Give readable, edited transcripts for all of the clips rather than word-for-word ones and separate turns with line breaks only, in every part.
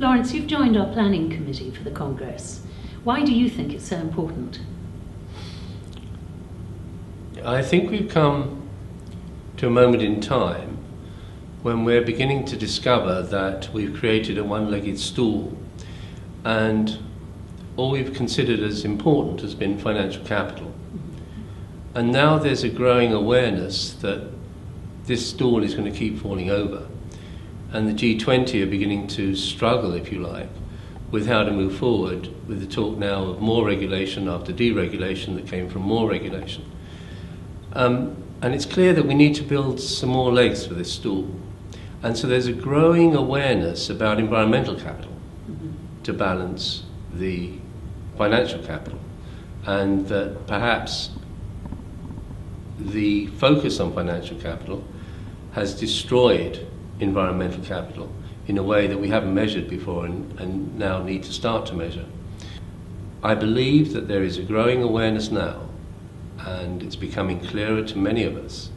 Lawrence, you've joined our planning committee for the Congress. Why do you think it's so important?
I think we've come to a moment in time when we're beginning to discover that we've created a one-legged stool, and all we've considered as important has been financial capital. And now there's a growing awareness that this stool is going to keep falling over, and the G20 are beginning to struggle, if you like, with how to move forward with the talk now of more regulation after deregulation that came from more regulation. And it's clear that we need to build some more legs for this stool. And so there's a growing awareness about environmental capital to balance the financial capital, and that perhaps the focus on financial capital has destroyed environmental capital in a way that we haven't measured before and now need to start to measure. I believe that there is a growing awareness now, and it's becoming clearer to many of us,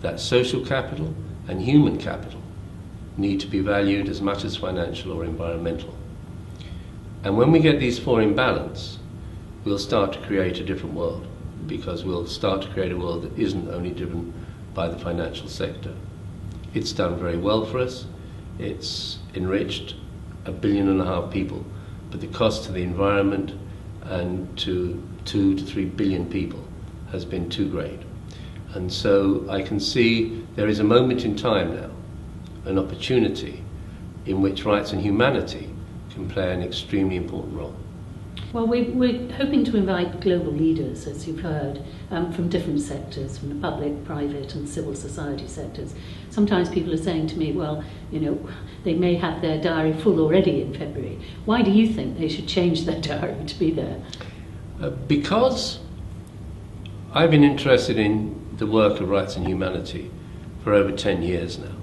that social capital and human capital need to be valued as much as financial or environmental. And when we get these four in balance, we'll start to create a different world, because we'll start to create a world that isn't only driven by the financial sector. It's done very well for us. It's enriched 1.5 billion people, but the cost to the environment and to 2 to 3 billion people has been too great. And so I can see there is a moment in time now, an opportunity in which rights and humanity can play an extremely important role.
Well, we're hoping to invite global leaders, as you've heard, from different sectors, from the public, private and civil society sectors. Sometimes people are saying to me, well, you know, they may have their diary full already in February. Why do you think they should change their diary to be there?
Because I've been interested in the work of rights and humanity for over 10 years now.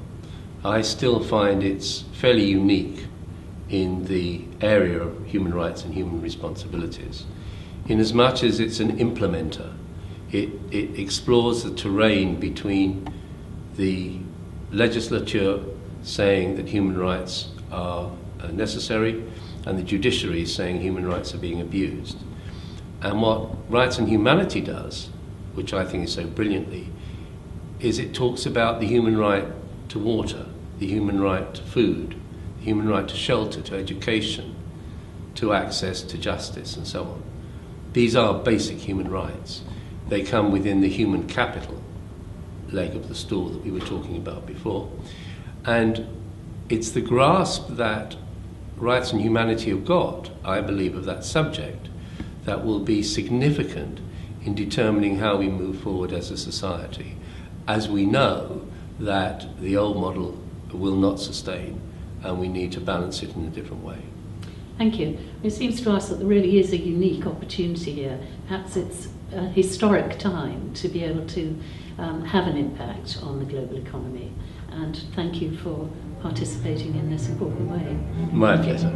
I still find it's fairly unique in the area of human rights and human responsibilities, in as much as it's an implementer. It explores the terrain between the legislature saying that human rights are necessary and the judiciary saying human rights are being abused. And what rights and humanity does, which I think is so brilliantly, is it talks about the human right to water, the human right to food, the human right to shelter, to education, to access to justice, and so on. These are basic human rights. They come within the human capital leg of the stool that we were talking about before. And it's the grasp that rights and humanity have got, I believe, of that subject that will be significant in determining how we move forward as a society, as we know that the old model will not sustain and we need to balance it in a different way.
Thank you. It seems to us that there really is a unique opportunity here. Perhaps it's a historic time to be able to have an impact on the global economy. And thank you for participating in this important way.
My pleasure.